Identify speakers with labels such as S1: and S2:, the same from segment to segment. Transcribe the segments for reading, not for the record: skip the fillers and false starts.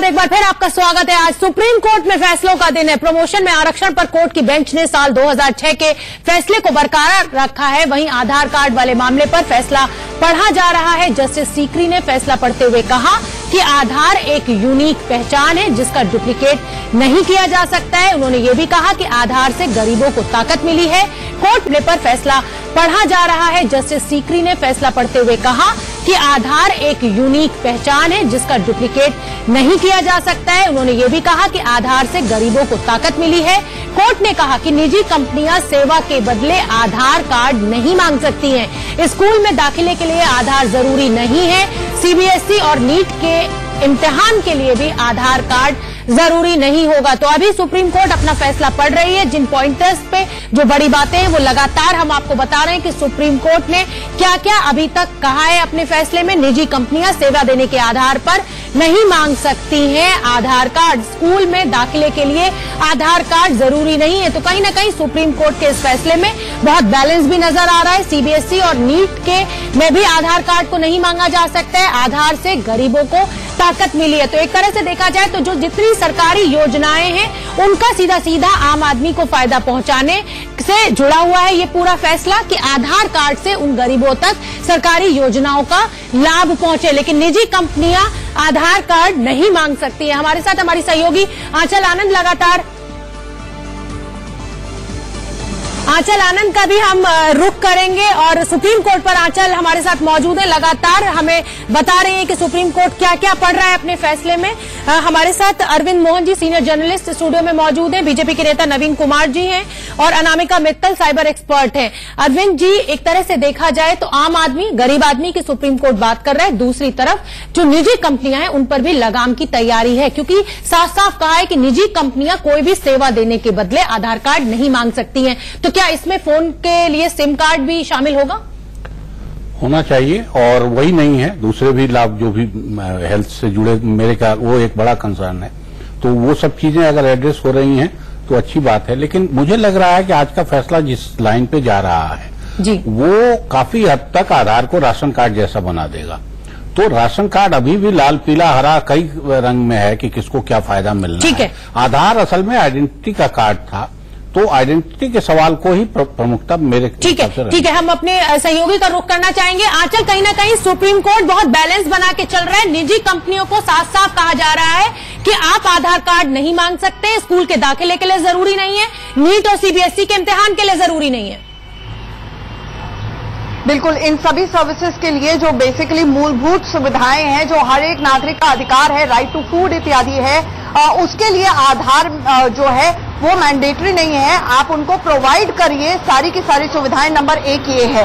S1: बाद एक बार फिर आपका स्वागत है। आज सुप्रीम कोर्ट में फैसलों का दिन है। प्रमोशन में आरक्षण पर कोर्ट की बेंच ने साल 2006 के फैसले को बरकरार रखा है। वहीं आधार कार्ड वाले मामले पर फैसला पढ़ा जा रहा है। जस्टिस सीकरी ने फैसला पढ़ते हुए कहा कि आधार एक यूनिक पहचान है जिसका डुप्लीकेट नहीं किया जा सकता है। उन्होंने ये भी कहा कि आधार से गरीबों को ताकत मिली है। कोर्ट ने पर फैसला पढ़ा जा रहा है। जस्टिस सीकरी ने फैसला पढ़ते हुए कहा कि आधार एक यूनिक पहचान है जिसका डुप्लीकेट नहीं किया जा सकता है। उन्होंने ये भी कहा कि आधार से गरीबों को ताकत मिली है। कोर्ट ने कहा कि निजी कंपनियां सेवा के बदले आधार कार्ड नहीं मांग सकती हैं। स्कूल में दाखिले के लिए आधार जरूरी नहीं है। सीबीएसई और नीट के इम्तिहान के लिए भी आधार कार्ड जरूरी नहीं होगा। तो अभी सुप्रीम कोर्ट अपना फैसला पढ़ रही है। जिन पॉइंटर्स पे जो बड़ी बातें हैं वो लगातार हम आपको बता रहे हैं कि सुप्रीम कोर्ट ने क्या क्या अभी तक कहा है अपने फैसले में। निजी कंपनियां सेवा देने के आधार पर नहीं मांग सकती हैं आधार कार्ड। स्कूल में दाखिले के लिए आधार कार्ड जरूरी नहीं है। तो कहीं ना कहीं सुप्रीम कोर्ट के इस फैसले में बहुत बैलेंस भी नजर आ रहा है। सीबीएसई और नीट के में भी आधार कार्ड को नहीं मांगा जा सकता है। आधार से गरीबों को ताकत मिली है। तो एक तरह से देखा जाए तो जो जितनी सरकारी योजनाएं हैं उनका सीधा सीधा आम आदमी को फायदा पहुंचाने से जुड़ा हुआ है ये पूरा फैसला कि आधार कार्ड से उन गरीबों तक सरकारी योजनाओं का लाभ पहुंचे। लेकिन निजी कंपनियां आधार कार्ड नहीं मांग सकती है। हमारे साथ हमारी सहयोगी आंचल आनंद लगातार आंचल आनंद का भी हम रुख करेंगे और सुप्रीम कोर्ट पर आंचल हमारे साथ मौजूद है। लगातार हमें बता रहे हैं कि सुप्रीम कोर्ट क्या क्या पढ़ रहा है अपने फैसले में। हमारे साथ Arvind Mohan ji senior journalist studio में मौजूद हैं। बीजेपी के नेता नवीन कुमार जी हैं और अनामिका मित्तल साइबर एक्सपर्ट हैं। अरविंद जी, एक तरह से देखा जाए तो आम आदमी गरीब आदमी की सुप्रीम कोर्ट बात कर रहा है। दूसरी तरफ जो निजी कंपनियां हैं उन पर भी लगाम की तैयारी है क्योंकि साफ साफ कहा है कि निजी कंपनियां कोई भी सेवा देने के बदले आधार कार्ड नहीं मांग सकती हैं। तो क्या इसमें फोन के लिए सिम कार्ड भी शामिल होना चाहिए और वही नहीं है, दूसरे भी लाभ जो भी हेल्थ से जुड़े मेरे ख्याल वो एक बड़ा कंसर्न है। तो वो सब चीजें अगर एड्रेस हो रही हैं तो अच्छी बात है। लेकिन मुझे लग रहा है कि आज का फैसला जिस लाइन पे जा रहा है जी वो काफी हद तक आधार को राशन कार्ड जैसा बना देगा। तो राशन कार्ड अभी भी लाल पीला हरा कई रंग में है कि किसको क्या फायदा मिलना है। आधार असल में आइडेंटिटी का कार्ड था तो आइडेंटिटी के सवाल को ही प्रमुखता मेरे ठीक है। हम अपने सहयोगी का रुख करना चाहेंगे। आंचल, कहीं ना कहीं सुप्रीम कोर्ट बहुत बैलेंस बना के चल रहा है। निजी कंपनियों को साफ साफ कहा जा रहा है कि आप आधार कार्ड नहीं मांग सकते। स्कूल के दाखिले के लिए जरूरी नहीं है। नीट और सीबीएसई के इम्तिहान के लिए जरूरी नहीं है।
S2: बिल्कुल, इन सभी सर्विसेज के लिए जो बेसिकली मूलभूत सुविधाएं हैं, जो हर एक नागरिक का अधिकार है, राइट टू फूड इत्यादि है, उसके लिए आधार जो है वो मैंडेटरी नहीं है। आप उनको प्रोवाइड करिए सारी की सारी सुविधाएं। नंबर एक ये है।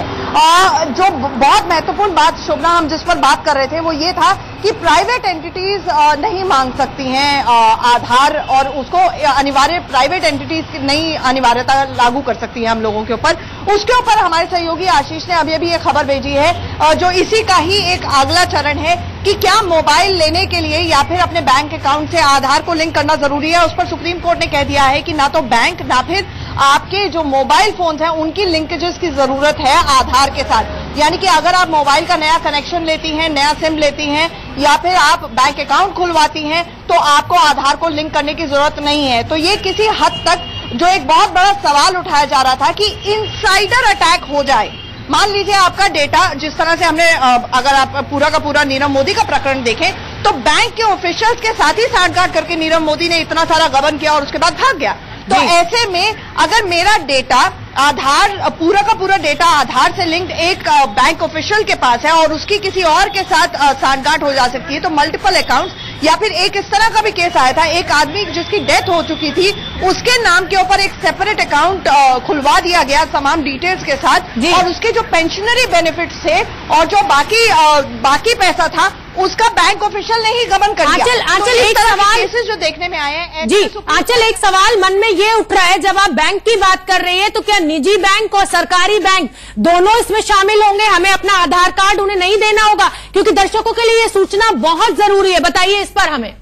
S2: जो बहुत महत्वपूर्ण बात शोभना हम जिस पर बात कर रहे थे वो ये था कि प्राइवेट एंटिटीज नहीं मांग सकती हैं आधार और उसको अनिवार्य प्राइवेट एंटिटीज नहीं अनिवार्यता लागू कर सकती है हम लोगों के ऊपर। उसके ऊपर हमारे सहयोगी आशीष ने अभी अभी एक खबर भेजी है जो इसी का ही एक अगला चरण है कि क्या मोबाइल लेने के लिए या फिर अपने बैंक अकाउंट से आधार को लिंक करना जरूरी है। उस पर सुप्रीम कोर्ट ने कह दिया है कि ना तो बैंक ना फिर आपके जो मोबाइल फोन्स हैं उनकी लिंकेजेस की जरूरत है आधार के साथ। यानी कि अगर आप मोबाइल का नया कनेक्शन लेती हैं, नया सिम लेती हैं या फिर आप बैंक अकाउंट खुलवाती हैं तो आपको आधार को लिंक करने की जरूरत नहीं है। तो ये किसी हद तक जो एक बहुत बड़ा सवाल उठाया जा रहा था कि इनसाइडर अटैक हो जाए। मान लीजिए आपका डेटा, जिस तरह से हमने अगर आप पूरा का पूरा नीरव मोदी का प्रकरण देखें तो बैंक के ऑफिशियल्स के साथ ही सांठगांठ करके नीरव मोदी ने इतना सारा गबन किया और उसके बाद भाग गया। तो ऐसे में अगर मेरा डेटा आधार पूरा का पूरा डेटा आधार से लिंक्ड एक बैंक ऑफिशियल के पास है और उसकी किसी और के साथ सांठगांठ हो जा सकती है तो मल्टीपल अकाउंट्स या फिर एक इस तरह का भी केस आया था, एक आदमी जिसकी डेथ हो चुकी थी उसके नाम के ऊपर एक सेपरेट अकाउंट खुलवा दिया गया तमाम डिटेल्स के साथ और उसके जो पेंशनरी बेनिफिट्स थे और जो बाकी पैसा था उसका बैंक ऑफिशियल ने ही गबन कर दिया।
S1: आंचल एक सवाल
S2: केसेस जो देखने में आए हैं
S1: जी, आंचल एक सवाल मन में ये उठ रहा है जब आप बैंक की बात कर रही है तो क्या निजी बैंक और सरकारी बैंक दोनों इसमें शामिल होंगे? हमें अपना आधार कार्ड उन्हें नहीं देना होगा क्योंकि दर्शकों के लिए ये सूचना बहुत जरूरी है। बताइए इस पर हमें।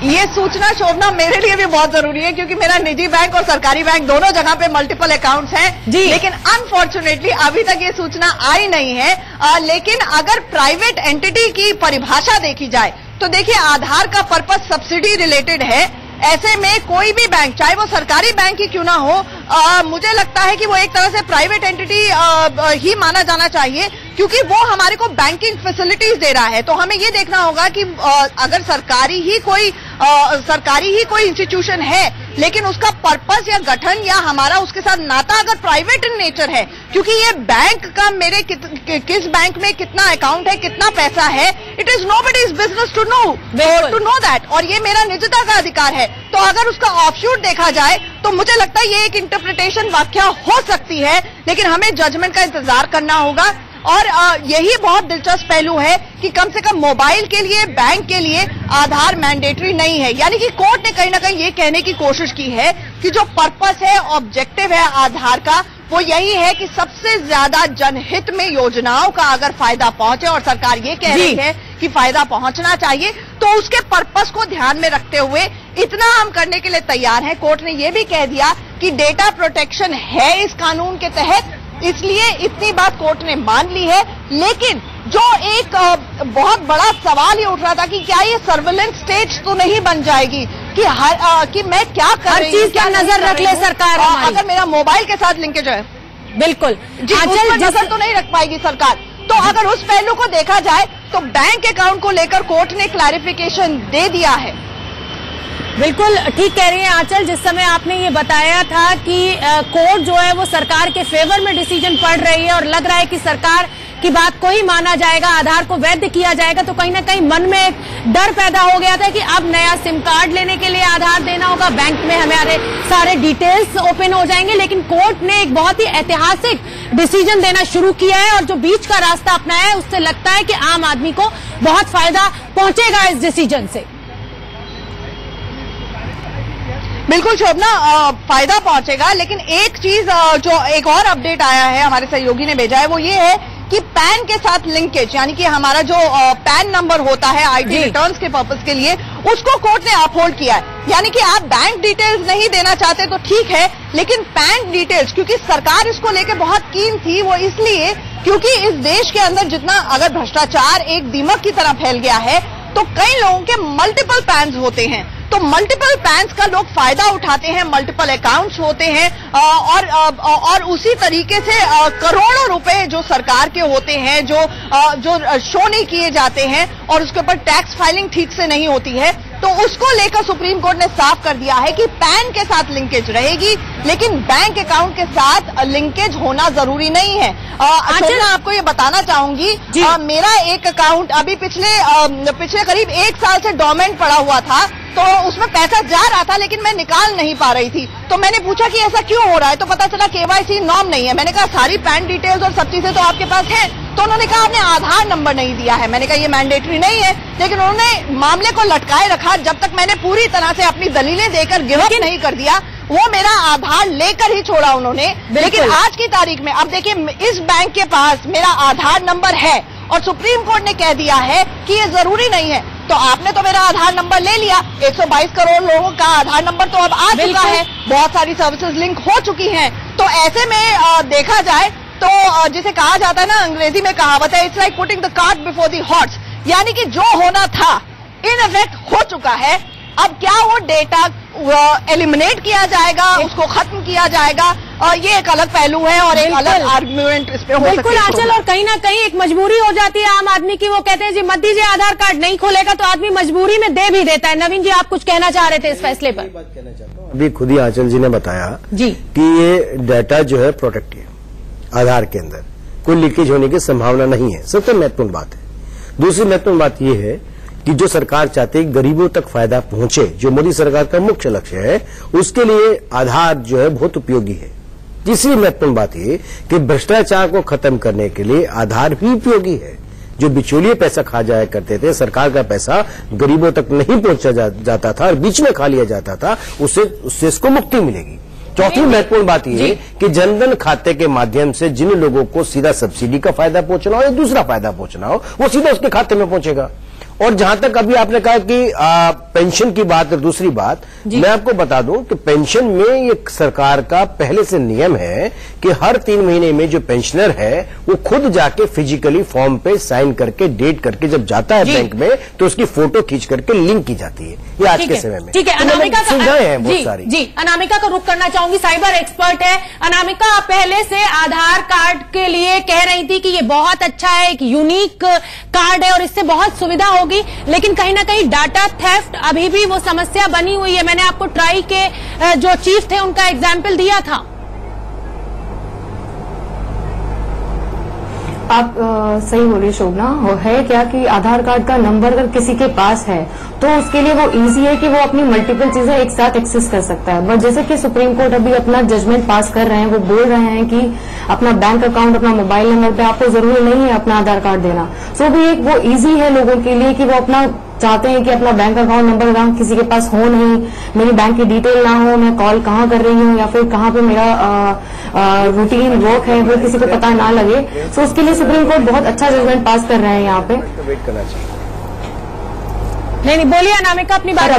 S2: ये सूचना शोभना मेरे लिए भी बहुत जरूरी है क्योंकि मेरा निजी बैंक और सरकारी बैंक दोनों जगह पे मल्टीपल अकाउंट्स हैं जी। लेकिन अनफॉर्चुनेटली अभी तक ये सूचना आई नहीं है। लेकिन अगर प्राइवेट एंटिटी की परिभाषा देखी जाए तो देखिए आधार का पर्पस सब्सिडी रिलेटेड है। ऐसे में कोई भी बैंक, चाहे वो सरकारी बैंक ही क्यों ना हो, मुझे लगता है कि वो एक तरह से प्राइवेट एंटिटी ही माना जाना चाहिए, क्योंकि वो हमारे को बैंकिंग फैसिलिटीज दे रहा है। तो हमें ये देखना होगा कि अगर सरकारी ही कोई इंस्टीट्यूशन है, लेकिन उसका पर्पस या गठन या हमारा उसके साथ नाता अगर प्राइवेट इन नेचर है, क्योंकि ये बैंक का मेरे किस बैंक में कितना अकाउंट है, कितना पैसा है, it is nobody's business to know that, और ये मेरा निजता का अधिकार है। तो अगर उसका ऑफशूट देखा जाए तो मुझे लगता है ये एक इंटरप्रिटेशन व्याख्या हो सकती है, लेकिन हमें जजमेंट का इंतजार करना होगा। और यही बहुत दिलचस्प पहलू है कि कम से कम मोबाइल के लिए, बैंक के लिए आधार मैंडेटरी नहीं है। यानी कि कोर्ट ने कहीं ना कहीं ये कहने की कोशिश की है कि जो पर्पस है, ऑब्जेक्टिव है आधार का, वो यही है कि सबसे ज्यादा जनहित में योजनाओं का अगर फायदा पहुंचे, और सरकार ये कह रही है कि फायदा पहुंचना चाहिए, तो उसके पर्पस को ध्यान में रखते हुए इतना हम करने के लिए तैयार हैं। कोर्ट ने ये भी कह दिया कि डेटा प्रोटेक्शन है इस कानून के तहत, इसलिए इतनी बात कोर्ट ने मान ली है। लेकिन जो एक बहुत बड़ा सवाल ये उठ रहा था कि क्या ये सर्विलेंस स्टेट तो नहीं बन जाएगी कि मैं क्या कर रही हूँ,
S1: क्या नजर रख ले सरकार,
S2: अगर मेरा मोबाइल के साथ लिंकेज है।
S1: बिल्कुल
S2: जी, उस पर नजर तो नहीं रख पाएगी सरकार। तो अगर उस पहलू को देखा जाए तो बैंक अकाउंट को लेकर कोर्ट ने क्लैरिफिकेशन दे दिया है।
S1: बिल्कुल ठीक कह रही हैं आंचल। जिस समय आपने ये बताया था कि कोर्ट जो है वो सरकार के फेवर में डिसीजन पड़ रही है और लग रहा है कि सरकार की बात को ही माना जाएगा, आधार को वैध किया जाएगा, तो कहीं ना कहीं मन में एक डर पैदा हो गया था कि अब नया सिम कार्ड लेने के लिए आधार देना होगा, बैंक में हमारे सारे डिटेल्स ओपन हो जाएंगे। लेकिन कोर्ट ने एक बहुत ही ऐतिहासिक डिसीजन देना शुरू किया है और जो बीच का रास्ता अपनाया है, उससे लगता है कि आम आदमी को बहुत फायदा पहुंचेगा इस डिसीजन से।
S2: बिल्कुल शोभना, फायदा पहुंचेगा। लेकिन एक चीज जो एक और अपडेट आया है, हमारे सहयोगी ने भेजा है, वो ये है कि पैन के साथ लिंकेज, यानी कि हमारा जो पैन नंबर होता है आईटी रिटर्न्स के पर्पस के लिए, उसको कोर्ट ने अपहोल्ड किया है। यानी कि आप बैंक डिटेल्स नहीं देना चाहते तो ठीक है, लेकिन पैन डिटेल्स, क्योंकि सरकार इसको लेकर बहुत कीन थी, वो इसलिए क्योंकि इस देश के अंदर जितना अगर भ्रष्टाचार एक दीमक की तरह फैल गया है, तो कई लोगों के मल्टीपल पैन्स होते हैं। तो मल्टीपल पैन्स का लोग फायदा उठाते हैं, मल्टीपल अकाउंट्स होते हैं, और उसी तरीके से करोड़ों रुपए जो सरकार के होते हैं, जो शो नहीं किए जाते हैं, और उसके ऊपर टैक्स फाइलिंग ठीक से नहीं होती है, तो उसको लेकर सुप्रीम कोर्ट ने साफ कर दिया है कि पैन के साथ लिंकेज रहेगी, लेकिन बैंक अकाउंट के साथ लिंकेज होना जरूरी नहीं है। मैं आपको ये बताना चाहूंगी, मेरा एक अकाउंट अभी पिछले करीब 1 साल से डोरमेंट पड़ा हुआ था, तो उसमें पैसा जा रहा था लेकिन मैं निकाल नहीं पा रही थी। तो मैंने पूछा कि ऐसा क्यों हो रहा है, तो पता चला केवाईसी नॉर्म नहीं है। मैंने कहा सारी पैन डिटेल्स और सब चीजें तो आपके पास है, तो उन्होंने कहा आपने आधार नंबर नहीं दिया है। मैंने कहा ये मैंडेटरी नहीं है, लेकिन उन्होंने मामले को लटकाए रखा जब तक मैंने पूरी तरह से अपनी दलीलें देकर गिव अप नहीं कर दिया। वो मेरा आधार लेकर ही छोड़ा उन्होंने। लेकिन आज की तारीख में अब देखिए, इस बैंक के पास मेरा आधार नंबर है और सुप्रीम कोर्ट ने कह दिया है कि ये जरूरी नहीं है। तो आपने तो मेरा आधार नंबर ले लिया, 122 करोड़ लोगों का आधार नंबर तो अब आ चुका है, बहुत सारी सर्विसेज लिंक हो चुकी हैं। तो ऐसे में देखा जाए तो जिसे कहा जाता है ना, अंग्रेजी में कहावत है, it's like putting the cart before the horse, यानी कि जो होना था इन इफेक्ट हो चुका है। अब क्या वो डेटा एलिमिनेट किया जाएगा, उसको खत्म किया जाएगा, ये एक अलग पहलू है और एक अलग आर्गुमेंट इस पे हो सकती है।
S1: बिल्कुल आंचल, और कहीं ना कहीं एक मजबूरी हो जाती है आम आदमी की। वो कहते हैं जी मत दीजिए, आधार कार्ड नहीं खोलेगा, तो आदमी मजबूरी में दे भी देता है। नवीन जी, आप कुछ कहना चाह रहे थे इस फैसले पर?
S3: बात कहना चाहता हूँ, अभी खुद ही आंचल जी ने बताया
S1: जी
S3: कि ये डाटा जो है प्रोटेक्ट है, आधार के अंदर कोई लीकेज होने की संभावना नहीं है। सबसे महत्वपूर्ण बात है। दूसरी महत्वपूर्ण बात यह है कि जो सरकार चाहती है गरीबों तक फायदा पहुंचे, जो मोदी सरकार का मुख्य लक्ष्य है, उसके लिए आधार जो है बहुत उपयोगी है। तीसरी महत्वपूर्ण बात ये कि भ्रष्टाचार को खत्म करने के लिए आधार भी उपयोगी है। जो बिचौलिए पैसा खा जाया करते थे, सरकार का पैसा गरीबों तक नहीं पहुंचा जाता था और बीच में खा लिया जाता था, उससे इसको मुक्ति मिलेगी। चौथी महत्वपूर्ण बात यह है कि जनधन खाते के माध्यम से जिन लोगों को सीधा सब्सिडी का फायदा पहुंचना हो या दूसरा फायदा पहुंचना हो, वो सीधा उसके खाते में पहुंचेगा। और जहां तक अभी आपने कहा कि पेंशन की बात और दूसरी बात, मैं आपको बता दूं कि पेंशन में ये सरकार का पहले से नियम है कि हर 3 महीने में जो पेंशनर है वो खुद जाके फिजिकली फॉर्म पे साइन करके डेट करके जब जाता है बैंक में तो उसकी फोटो खींच करके लिंक की जाती है। ये आज के समय में
S1: ठीक है। अनामिका
S3: सुविधाएं हैं बहुत सारी।
S1: जी, अनामिका का रुख करना चाहूंगी, साइबर एक्सपर्ट है अनामिका। पहले से आधार कार्ड के लिए कह रही थी कि ये बहुत अच्छा है, एक यूनिक कार्ड है और इससे बहुत सुविधा होगी, लेकिन कहीं ना कहीं डाटा थेफ्ट अभी भी वो समस्या बनी हुई है। मैंने आपको ट्राई के जो चीफ थे उनका एग्जाम्पल दिया था।
S4: आप सही बोल रही शोभना, है क्या कि आधार कार्ड का नंबर अगर किसी के पास है तो उसके लिए वो इजी है कि वो अपनी मल्टीपल चीजें एक साथ एक्सेस कर सकता है। बट जैसे कि सुप्रीम कोर्ट अभी अपना जजमेंट पास कर रहे हैं, वो बोल रहे हैं कि अपना बैंक अकाउंट, अपना मोबाइल नंबर पे आपको जरूरी नहीं है अपना आधार कार्ड देना। सो भी एक वो इजी है लोगों के लिए कि वो अपना चाहते हैं कि अपना बैंक अकाउंट नंबर किसी के पास हो नहीं, मेरी बैंक की डिटेल ना हो, मैं कॉल कहाँ कर रही हूँ या फिर कहाँ पे मेरा रूटीन वर्क है वो किसी को पता ना लगे। सो उसके लिए सुप्रीम कोर्ट बहुत अच्छा जजमेंट पास कर रहे हैं यहाँ पे।
S3: वेट करना चाहिए।
S1: नहीं बोलिए अनामिका अपनी बात।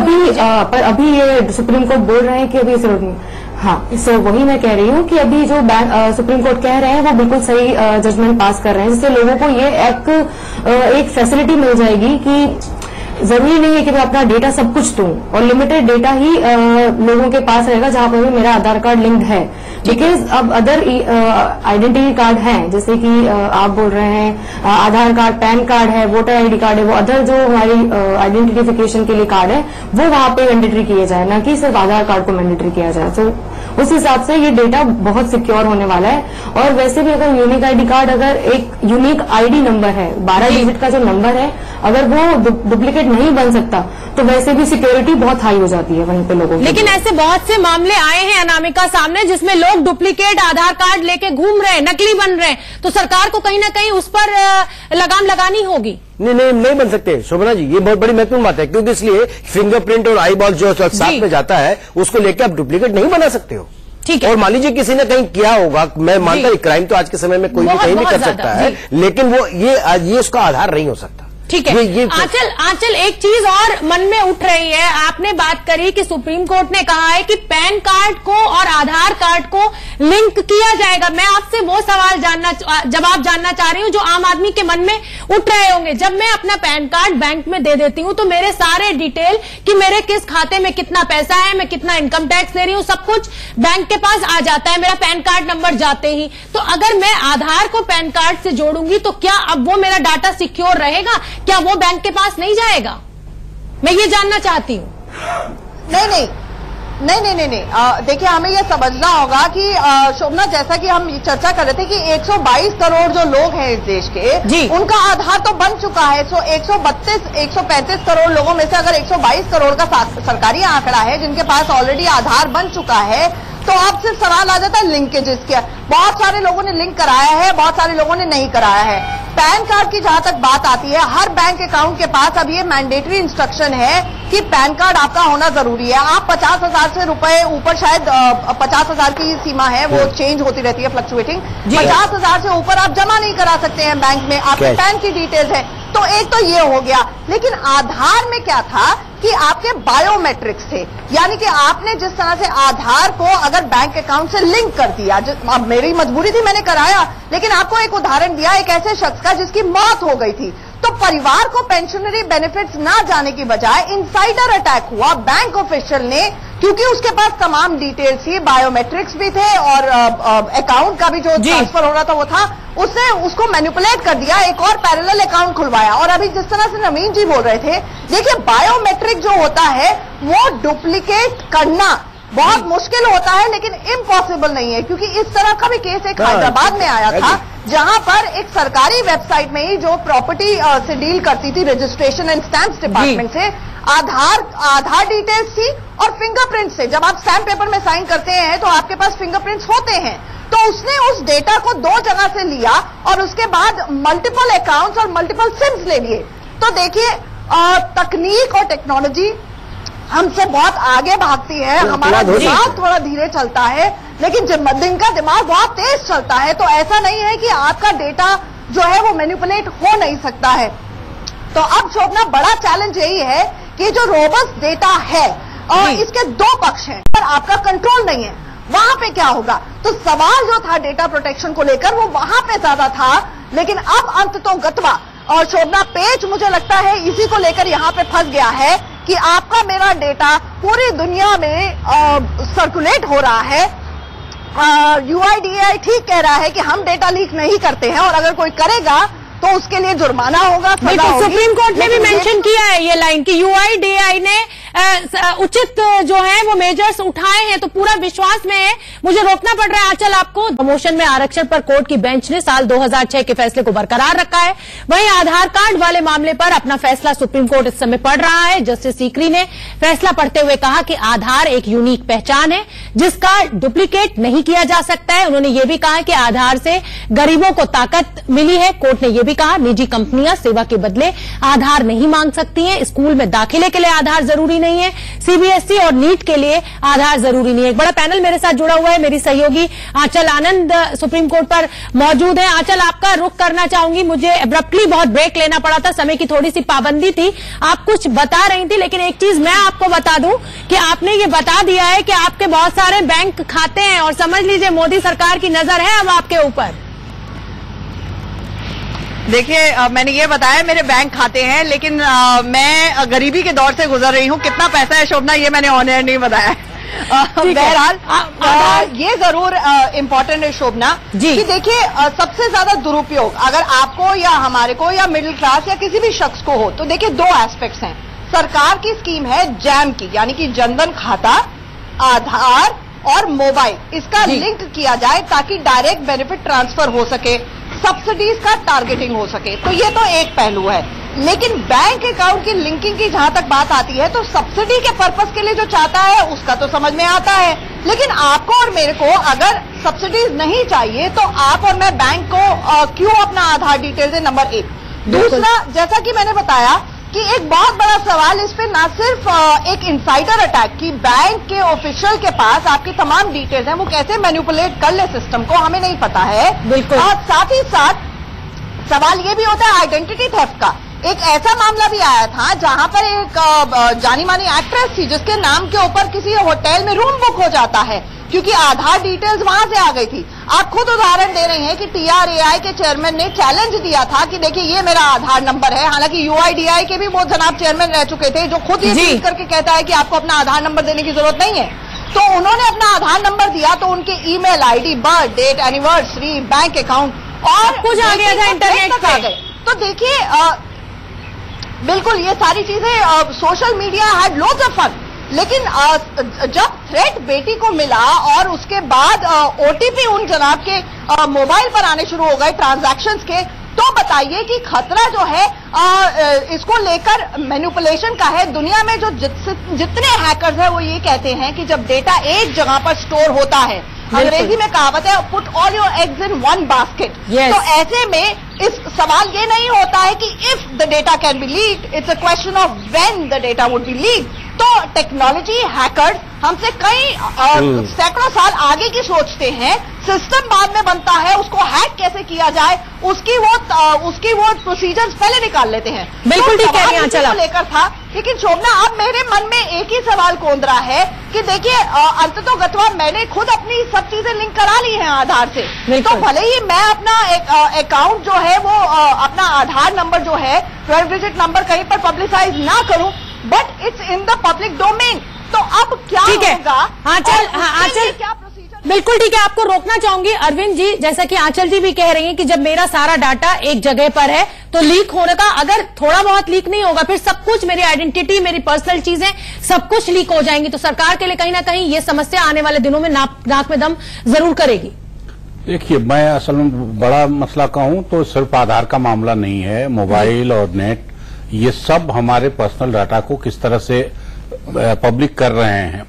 S4: पर अभी ये सुप्रीम कोर्ट बोल रहे हैं कि अभी हाँ, सो वही मैं कह रही हूँ कि अभी जो सुप्रीम कोर्ट कह रहे हैं वो बिल्कुल सही जजमेंट पास कर रहे हैं, जिससे लोगों को ये एक फैसिलिटी मिल जाएगी कि जरूरी नहीं है कि मैं अपना डेटा सब कुछ दूं और लिमिटेड डेटा ही लोगों के पास रहेगा जहां पर भी मेरा आधार कार्ड लिंक्ड है। बिकॉज अब अदर आइडेंटिटी कार्ड हैं, जैसे कि आप बोल रहे हैं आधार कार्ड, पैन कार्ड है, वोटर आईडी कार्ड है, वो अदर जो हमारी आइडेंटिफिकेशन के लिए कार्ड है वो वहां पे मैंडेटरी किए जाए, ना कि सिर्फ आधार कार्ड को मैंडेटरी किया जाए। तो उस हिसाब से ये डेटा बहुत सिक्योर होने वाला है। और वैसे भी अगर यूनिक आईडी कार्ड, अगर एक यूनिक आईडी नंबर है, 12 डिजिट का जो नंबर है, अगर वो डुप्लीकेट नहीं बन सकता तो वैसे भी सिक्योरिटी बहुत हाई हो जाती है वहीं पे लोगों की।
S1: लेकिन ऐसे बहुत से मामले आए हैं अनामिका सामने जिसमें लोग डुप्लीकेट आधार कार्ड लेके घूम रहे हैं, नकली बन रहे हैं, तो सरकार को कहीं ना कहीं उस पर लगाम लगानी होगी।
S3: नहीं बन सकते शोभना जी, ये बहुत बड़ी महत्वपूर्ण बात है, क्योंकि इसलिए फिंगरप्रिंट और आई बॉल जो साथ में जाता है उसको लेकर आप डुप्लीकेट नहीं बना सकते हो।
S1: ठीक है।
S3: और मान लीजिए किसी ने कहीं किया होगा, मैं मानता हूं क्राइम तो आज के समय में कोई भी कहीं भी कर सकता है, लेकिन वो ये उसका आधार नहीं हो सकता।
S1: ठीक है। आंचल एक चीज और मन में उठ रही है, आपने बात करी कि सुप्रीम कोर्ट ने कहा है कि पैन कार्ड को और आधार कार्ड को लिंक किया जाएगा। मैं आपसे वो सवाल जवाब जानना चाह रही हूं जो आम आदमी के मन में उठ रहे होंगे। जब मैं अपना पैन कार्ड बैंक में दे देती हूं तो मेरे सारे डिटेल कि मेरे किस खाते में कितना पैसा है, मैं कितना इनकम टैक्स दे रही हूं, सब कुछ बैंक के पास आ जाता है मेरा पैन कार्ड नंबर जाते ही। तो अगर मैं आधार को पैन कार्ड से जोड़ूंगी तो क्या अब वो मेरा डाटा सिक्योर रहेगा? क्या वो बैंक के पास नहीं जाएगा? मैं ये जानना चाहती हूँ।
S2: नहीं, देखिए हमें यह समझना होगा कि शोभना, जैसा कि हम चर्चा कर रहे थे कि 122 करोड़ जो लोग हैं इस देश के, उनका आधार तो बन चुका है। 135 करोड़ लोगों में से अगर 122 करोड़ का सरकारी आंकड़ा है जिनके पास ऑलरेडी आधार बन चुका है, तो आप सिर्फ सवाल आ जाता है लिंकेजेस के। बहुत सारे लोगों ने लिंक कराया है, बहुत सारे लोगों ने नहीं कराया है। पैन कार्ड की जहां तक बात आती है, हर बैंक अकाउंट के पास अब ये मैंडेटरी इंस्ट्रक्शन है कि पैन कार्ड आपका होना जरूरी है। आप 50,000 से रुपए ऊपर, शायद 50,000 की सीमा है, वो चेंज होती रहती है, फ्लक्चुएटिंग। 50,000 से ऊपर आप जमा नहीं करा सकते हैं बैंक में, आपके पैन की डिटेल्स है। तो एक तो ये हो गया, लेकिन आधार में क्या था कि आपके बायोमेट्रिक्स थे, यानी कि आपने जिस तरह से आधार को अगर बैंक अकाउंट से लिंक कर दिया, अब मेरी मजबूरी थी, मैंने कराया, लेकिन आपको एक उदाहरण दिया एक ऐसे शख्स का जिसकी मौत हो गई थी, तो परिवार को पेंशनरी बेनिफिट्स ना जाने की बजाय इनसाइडर अटैक हुआ। बैंक ऑफिशियल ने, क्योंकि उसके पास तमाम डिटेल्स थी, बायोमेट्रिक्स भी थे और अकाउंट का भी जो ट्रांसफर हो रहा था वो था, उसने उसको मैनिपुलेट कर दिया, एक और पैरेलल अकाउंट खुलवाया। और अभी जिस तरह से नवीन जी बोल रहे थे, देखिए बायोमेट्रिक जो होता है वो डुप्लीकेट करना बहुत मुश्किल होता है, लेकिन इम्पॉसिबल नहीं है, क्योंकि इस तरह का भी केस एक हैदराबाद में आया था, जहां पर एक सरकारी वेबसाइट में ही जो प्रॉपर्टी से डील करती थी, रजिस्ट्रेशन एंड स्टैंप्स डिपार्टमेंट से, आधार डिटेल्स थी और फिंगरप्रिंट से। जब आप स्टैंप पेपर में साइन करते हैं तो आपके पास फिंगरप्रिंट्स होते हैं, तो उसने उस डेटा को 2 जगह से लिया और उसके बाद मल्टीपल अकाउंट्स और मल्टीपल सिम्स ले लिए। तो देखिए तकनीक और टेक्नोलॉजी हमसे बहुत आगे भागती है, हमारा दिमाग थोड़ा धीरे चलता है, लेकिन दिन का दिमाग बहुत तेज चलता है। तो ऐसा नहीं है कि आपका डेटा जो है वो मैनिपुलेट हो नहीं सकता है। तो अब शोभना बड़ा चैलेंज यही है कि जो रोबस्ट डेटा है और इसके दो पक्ष हैं, पर आपका कंट्रोल नहीं है, वहां पे क्या होगा? तो सवाल जो था डेटा प्रोटेक्शन को लेकर वो वहां पे ज्यादा था, लेकिन अब अंततः गत्वा और शोभना पेच मुझे लगता है इसी को लेकर यहां पे फंस गया है कि आपका मेरा डेटा पूरी दुनिया में सर्कुलेट हो रहा है। UIDAI ठीक कह रहा है कि हम डेटा लीक नहीं करते हैं और अगर कोई करेगा तो उसके लिए जुर्माना होगा, सजा होगी।
S1: सुप्रीम कोर्ट ने भी मेंशन किया है ये लाइन कि UIDAI ने उचित जो है वो मेजर्स उठाए हैं, तो पूरा विश्वास में है। मुझे रोकना पड़ रहा है आंचल आपको। प्रमोशन में आरक्षण पर कोर्ट की बेंच ने साल 2006 के फैसले को बरकरार रखा है। वहीं आधार कार्ड वाले मामले पर अपना फैसला सुप्रीम कोर्ट इस समय पढ़ रहा है। जस्टिस सीकरी ने फैसला पढ़ते हुए कहा कि आधार एक यूनिक पहचान है जिसका डुप्लीकेट नहीं किया जा सकता है। उन्होंने ये भी कहा कि आधार से गरीबों को ताकत मिली है। कोर्ट ने यह भी कहा निजी कंपनियां सेवा के बदले आधार नहीं मांग सकती हैं। स्कूल में दाखिले के लिए आधार जरूरी नहीं है। CBSE और नीट के लिए आधार जरूरी नहीं है। एक बड़ा पैनल मेरे साथ जुड़ा हुआ है। मेरी सहयोगी आंचल आनंद सुप्रीम कोर्ट पर मौजूद है। आंचल, आपका रुख करना चाहूंगी। मुझे एब्रप्टली बहुत ब्रेक लेना पड़ा था, समय की थोड़ी सी पाबंदी थी। आप कुछ बता रही थी, लेकिन एक चीज मैं आपको बता दूं कि आपने ये बता दिया है कि आपके बहुत सारे बैंक खाते हैं और समझ लीजिए मोदी सरकार की नजर है अब आपके ऊपर।
S2: देखिए, मैंने ये बताया मेरे बैंक खाते हैं, लेकिन मैं गरीबी के दौर से गुजर रही हूँ। कितना पैसा है शोभना, ये मैंने ऑन एयर नहीं बताया। बहरहाल ये जरूर इम्पोर्टेंट है शोभना कि देखिए सबसे ज्यादा दुरुपयोग अगर आपको या हमारे को या मिडिल क्लास या किसी भी शख्स को हो तो देखिए दो एस्पेक्ट्स हैं। सरकार की स्कीम है जैम की, यानी कि जनधन खाता, आधार और मोबाइल, इसका लिंक किया जाए ताकि डायरेक्ट बेनिफिट ट्रांसफर हो सके, सब्सिडीज का टारगेटिंग हो सके। तो ये तो एक पहलू है। लेकिन बैंक अकाउंट की लिंकिंग की जहां तक बात आती है तो सब्सिडी के पर्पस के लिए जो चाहता है उसका तो समझ में आता है, लेकिन आपको और मेरे को अगर सब्सिडीज नहीं चाहिए तो आप और मैं बैंक को क्यों अपना आधार डिटेल दे, नंबर एक। दूसरा, जैसा कि मैंने बताया कि एक बहुत बड़ा सवाल इस पे ना सिर्फ एक इनसाइडर अटैक की बैंक के ऑफिशियल के पास आपकी तमाम डिटेल्स हैं, वो कैसे मैनिपुलेट कर ले सिस्टम को हमें नहीं पता है। बिल्कुल। और साथ ही साथ सवाल ये भी होता है आइडेंटिटी थेफ्ट का। एक ऐसा मामला भी आया था जहां पर एक जानी मानी एक्ट्रेस थी जिसके नाम के ऊपर किसी होटल में रूम बुक हो जाता है क्योंकि आधार डिटेल्स वहां से आ गई थी। आप खुद उदाहरण दे रहे हैं कि TRAI के चेयरमैन ने चैलेंज दिया था कि देखिए ये मेरा आधार नंबर है। हालांकि UIDAI के भी वो जनाब चेयरमैन रह चुके थे जो खुद ये ट्वीट करके कहता है कि आपको अपना आधार नंबर देने की जरूरत नहीं है। तो उन्होंने अपना आधार नंबर दिया तो उनके email ID, birth date, anniversary, bank account और
S1: कुछ आ गया था इंटरनेट पे।
S2: तो देखिए बिल्कुल ये सारी चीजें social media had loads of fun. लेकिन जब थ्रेट बेटी को मिला और उसके बाद OTP उन जनाब के मोबाइल पर आने शुरू हो गए ट्रांजैक्शंस के, तो बताइए कि खतरा जो है इसको लेकर मैनिपुलेशन का है। दुनिया में जो जितने हैकर्स हैं वो ये कहते हैं कि जब डेटा एक जगह पर स्टोर होता है, अंग्रेजी में कहावत है put all your eggs in one basket. तो ऐसे में इस सवाल ये नहीं होता है कि if the data can be leaked, it's a question of when the data would be leaked. तो टेक्नोलॉजी हैकर्स हमसे कई सैकड़ों साल आगे की सोचते हैं। सिस्टम बाद में बनता है, उसको हैक कैसे किया जाए उसकी वो प्रोसीजर्स पहले निकाल लेते हैं।
S1: बिल्कुल ठीक कह रही हैं आंचल।
S2: लेकर था, लेकिन शोभना अब मेरे मन में एक ही सवाल कौंध रहा है कि देखिए अंततः गत्वा मैंने खुद अपनी सब चीजें लिंक करा ली हैं आधार से। तो भले ही मैं अपना अकाउंट जो है वो अपना आधार नंबर जो है 12 डिजिट नंबर कहीं पर पब्लिसाइज ना करूं, but it's in the public domain. तो अब क्या होगा?
S1: आंचल
S2: क्या प्रोसीजर?
S1: बिल्कुल ठीक है, आपको रोकना चाहूंगी अरविंद जी। जैसा कि आंचल जी भी कह रही हैं कि जब मेरा सारा डाटा एक जगह पर है तो लीक होने का, अगर थोड़ा बहुत लीक नहीं होगा फिर सब कुछ, मेरी आइडेंटिटी, मेरी पर्सनल चीजें सब कुछ लीक हो जाएंगी। तो सरकार के लिए कहीं ना कहीं ये समस्या आने वाले दिनों में नाक में दम जरूर करेगी।
S5: देखिए, मैं असल में बड़ा मसला कहूं तो सिर्फ आधार का मामला नहीं है, मोबाइल और नेट, ये सब हमारे पर्सनल डाटा को किस तरह से पब्लिक कर रहे हैं।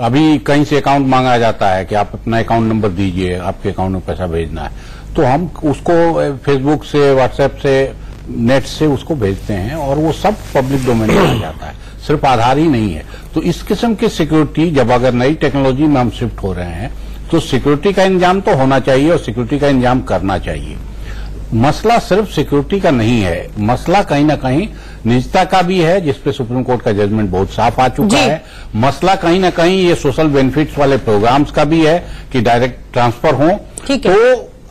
S5: अभी कहीं से अकाउंट मांगा जाता है कि आप अपना अकाउंट नंबर दीजिए, आपके अकाउंट में पैसा भेजना है, तो हम उसको फेसबुक से, व्हाट्सएप से, नेट से उसको भेजते हैं और वो सब पब्लिक डोमेन में आ जाता है। सिर्फ आधार ही नहीं है। तो इस किस्म की सिक्योरिटी, जब अगर नई टेक्नोलॉजी में हम शिफ्ट हो रहे हैं तो सिक्योरिटी का इंतजाम तो होना चाहिए और सिक्योरिटी का इंतजाम करना चाहिए। मसला सिर्फ सिक्योरिटी का नहीं है, मसला कहीं ना कहीं निजता का भी है, जिसपे सुप्रीम कोर्ट का जजमेंट बहुत साफ आ चुका है। मसला कहीं ना कहीं ये सोशल बेनिफिट्स वाले प्रोग्राम्स का भी है कि डायरेक्ट ट्रांसफर हो। तो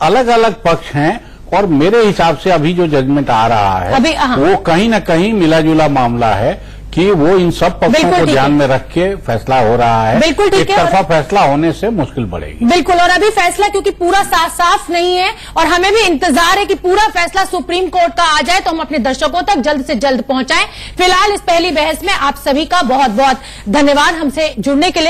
S5: अलग अलग पक्ष हैं और मेरे हिसाब से अभी जो जजमेंट आ रहा है वो कहीं ना कहीं मिला जुला मामला है कि वो इन सब पक्षों को ध्यान में रख के फैसला हो रहा है।
S1: बिल्कुल ठीक है।
S5: एक तरफा फैसला होने से मुश्किल बढ़ेगी।
S1: बिल्कुल, और अभी फैसला क्योंकि पूरा साफ नहीं है और हमें भी इंतजार है कि पूरा फैसला सुप्रीम कोर्ट का आ जाए तो हम अपने दर्शकों तक जल्द से जल्द पहुंचाएं। फिलहाल इस पहली बहस में आप सभी का बहुत बहुत धन्यवाद हमसे जुड़ने के लिए।